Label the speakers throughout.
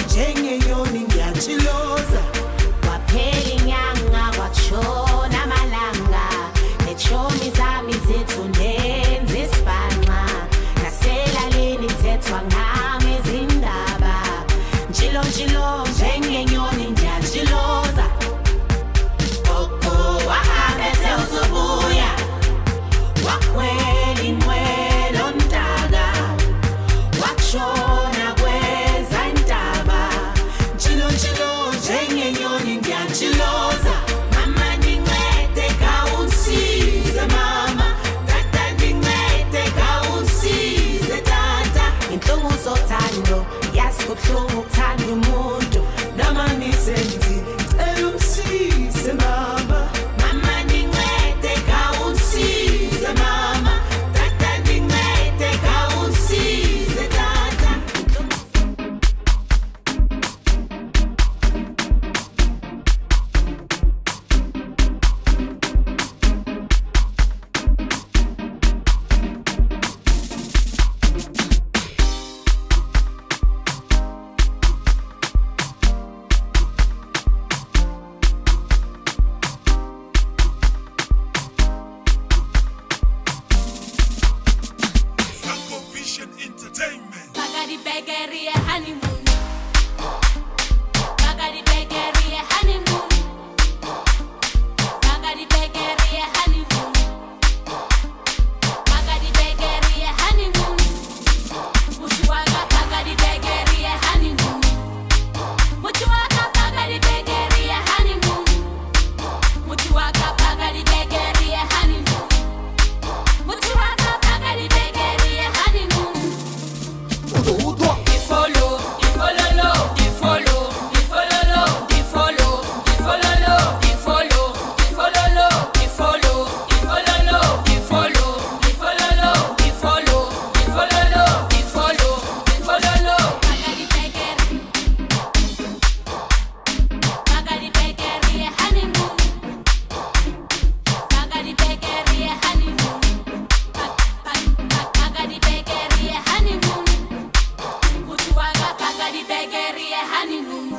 Speaker 1: njengenyoni ngiyachiloza.
Speaker 2: Kwaphela inyanga kwatshona amalanga, nechomi zami zethu ndenze isibhanqa, naselalini thethwa ngami izindaba. Njilo njilo njengenyoni ngiyachiloza. Wahambe sewuzobuya, wakhwela inqwelo ntaka, wakshona kweza intaba. Njilo njilo njengenyoni ngiyachiloza. Mama nincede kawungisize mama, tata nincede kawungisize tata. Inhlungu zothando yazi kubuhlungu ukuthanda umuntu, noma nisenzi cela umsize mama. Mama nincede kawungisize mama, tata nincede kawungisize tata.
Speaker 3: Sample Vision Entertainment.
Speaker 2: Bagadi Bakery honeymoon. Bagadi Bakery honeymoon. Bagadi Bakery honeymoon. Bagadi Bakery honeymoon. Mutuaka Bagadi Bakery honeymoon. Mutuaka Bagadi Bakery honeymoon. Mutuaka Bagadi Bakery honeymoon. Mutuaka Bagadi Bakery honeymoon. Follow, follow, follow, follow, follow, follow, follow, follow, follow, follow, follow, follow. Bagadi Bakery, Bagadi Bakery honeymoon. Bagadi Bakery honeymoon. Bagadi Bakery honeymoon. Mutuaka Bagadi Bakery honeymoon.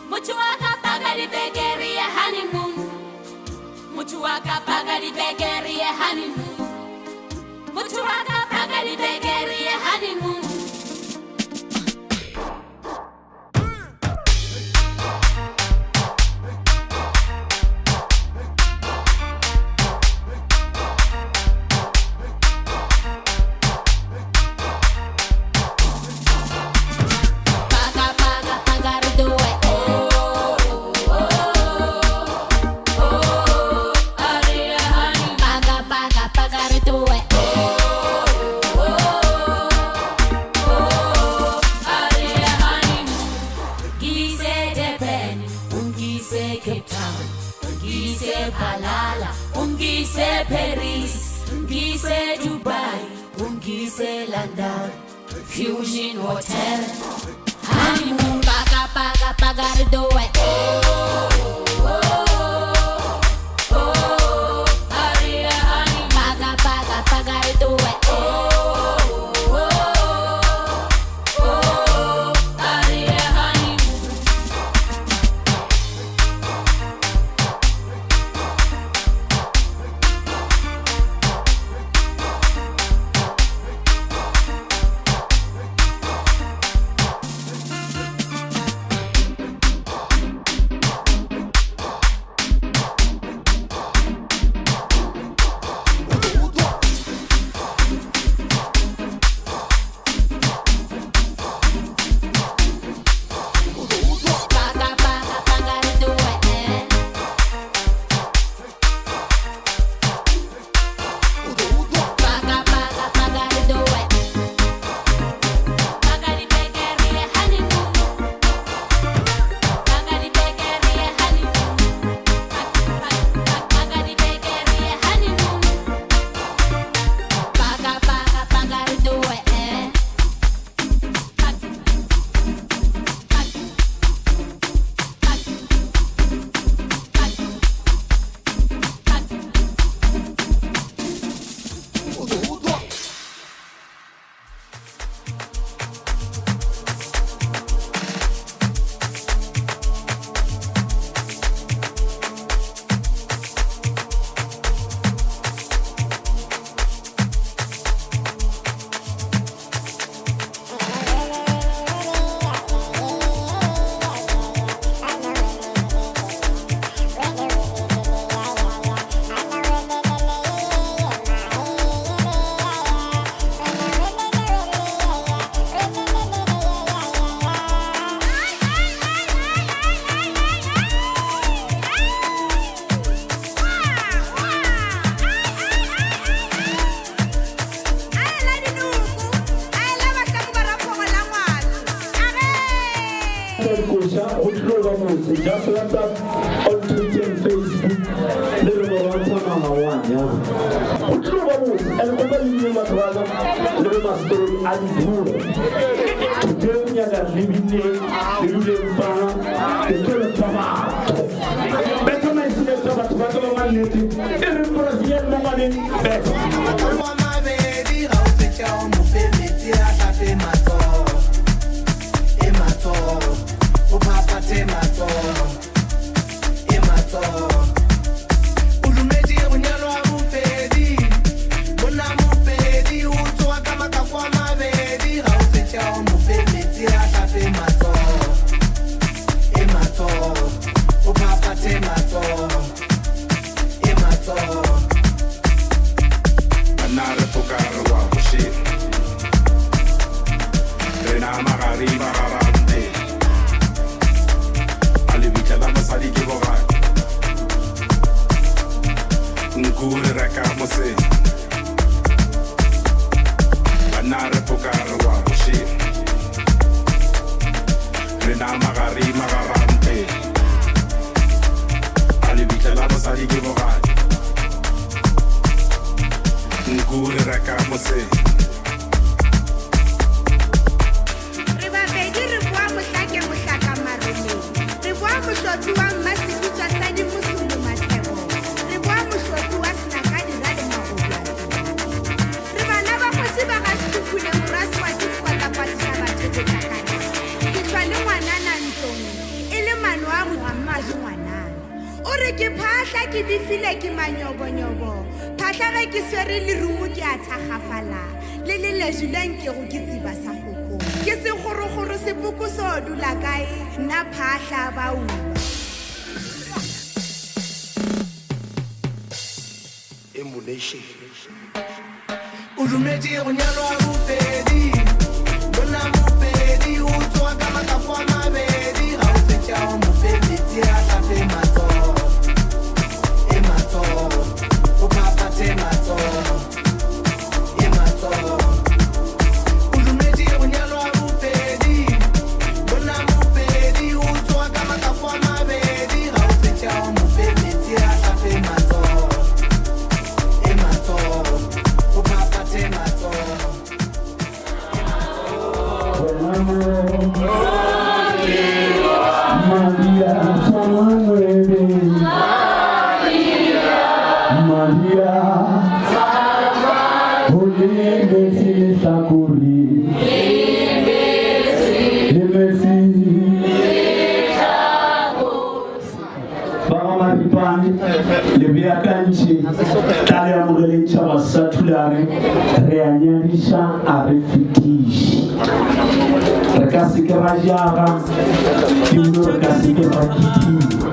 Speaker 2: Mutuaka Bagadi Bakery honeymoon. Mutuaka Bagadi Bakery honeymoon. Mutuaka Bagadi Bakery honeymoon. Paga paga pagar do it. Aria honey. Paga paga pagar do it. Aria honey. Gise Japan, ungise Cape Town, ungise Balala, ungise Paris, ungise Dubai, ungise London, Fusion Hotel. Honeymoon, paga paga pagar do it. Aria honey. Paga paga pagar do it. Aria honey.
Speaker 4: Just let that on Twitter and Facebook. Little one time on one, yeah. And over you must rather live a story and do. Today, we are living there, the living farm, the children from better my semester, but what I'm native. Every Brazilian woman better.
Speaker 1: My baby, how to tell me, baby, I have my toe. Oh papa temato, emato. Ulumeji unyalo amupedi, bona mupedi uto akamaka kwa mabedi. Haufecha umupedi atape mato, emato. Oh papa temato, emato.
Speaker 3: Anare pokara wa kushi. Rena magari magarante. Sali ke boga ngure raka mose banare pokara wa kushi rena magari magarante ali bitala sali ke boga ngure raka mose
Speaker 5: ke phahla ke bifile ke manyobo phahla ge ke swere le rumo ke a thagafala le lejuleng ke go ke tsiba sa goko ke se gorogoro sepoko so dula kae nna phahla ba u
Speaker 1: emulation ulumeji unyalo amupedi bona mupedi uto akamaka kwa mabedi haufecha umupedi tia tape mato emato ulumeji unyalo amupedi bona mupedi uto akamaka kwa mabedi haufecha umupedi tia tape mato emato upapa temato
Speaker 4: le beakantshe tale ya mogeletša basatulare re a nyadiša a re fetiše re ka se ke ra jaga ebile re ka se ke ra kitima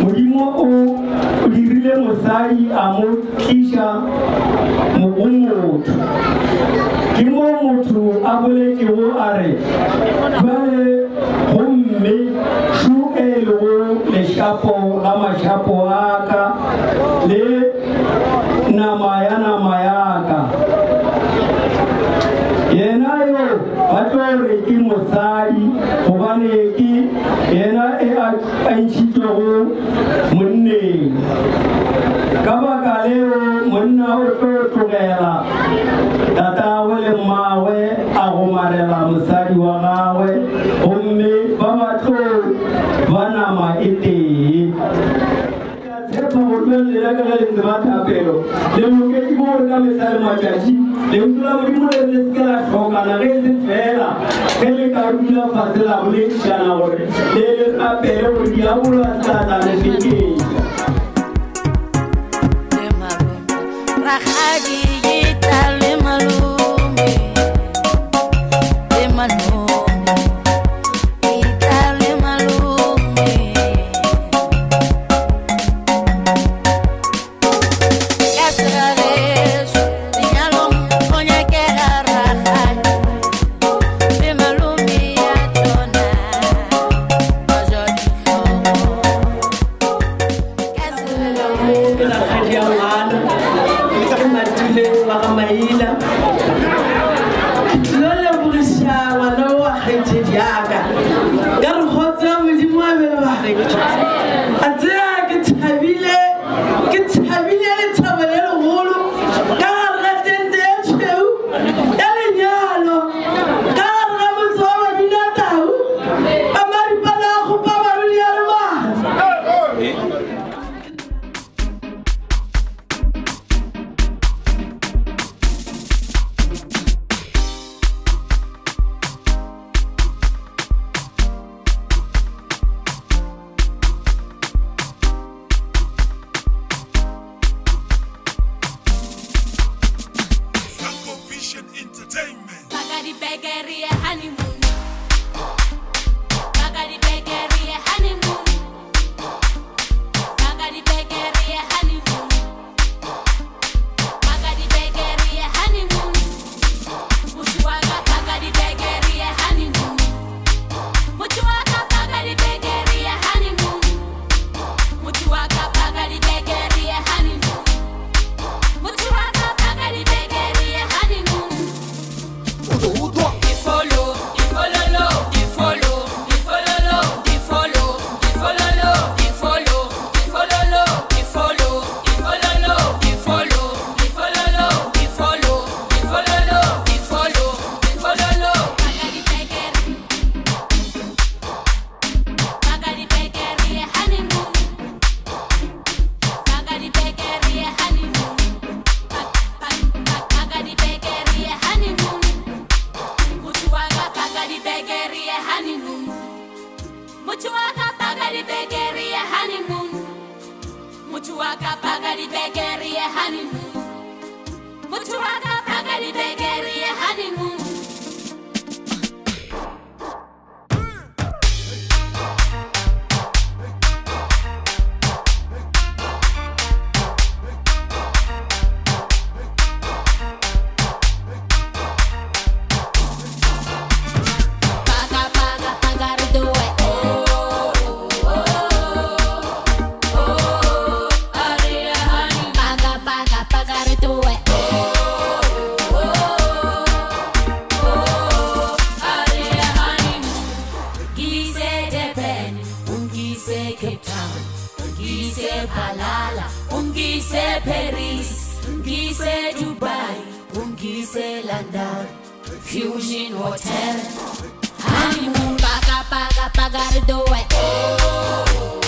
Speaker 4: Modimo o dirile mosadi a mo tliša mo motho ke mo motho a boletšego a re bale gomme šu e lego lešapo la mašapo aka le nama ya ka yena yo ba tlo re ke mosadi gobane ke yena e a ntšhitšego monneng ka baka leo monna o tlo tlogela tatagwe le mmagwe a go marela mosadi wa gagwe gomme ba batlo ba nama e tee Tshepho go tloelela ka ge le tseba thapelo le mokedi mo gore ka mesale matšatši le utlwela modimo le re le se ke la tlhokana ge e se fela dula fatshe la boledišana gore le le kapele gore diabolwa tlatla le feketša
Speaker 2: Rakgadi yeta le malome le malome yeta le malome ya serageso lenyalong go nyakega rakgadi le malome ya tona ba ja ditlhogo ya
Speaker 6: Rakgadi ya ngwana ke Matile wa ga Maila ke lo lebogiša ngwana wa kgaetšedi yaka ka re kgotsa modimo a bele ba kgaetša a tsea ke thabile lethabo le legolo ka gare ga tente ya tšheu ya lenyalo ka gare ga motse wa babinatau ba maripana a kgopa barodi ya lemana
Speaker 2: Bagadi Bakery honeymoon. Bagadi Bakery honeymoon. Bagadi Bakery honeymoon. Bagadi Bakery honeymoon. Muchuaga Bagadi Bakery honeymoon. Muchuaga Bagadi Bakery honeymoon. Muchuaga Bagadi Bakery honeymoon. Muchuaga Bagadi Bakery honeymoon. Muchuaga Bagadi Bakery honeymoon. Muchuaga Bagadi Bakery honeymoon. Muchuaga Bagadi Bakery honeymoon. Halala, ungise Paris, ungise Dubai, ungise London, Fusion Hotel, honeymoon, paga, do it.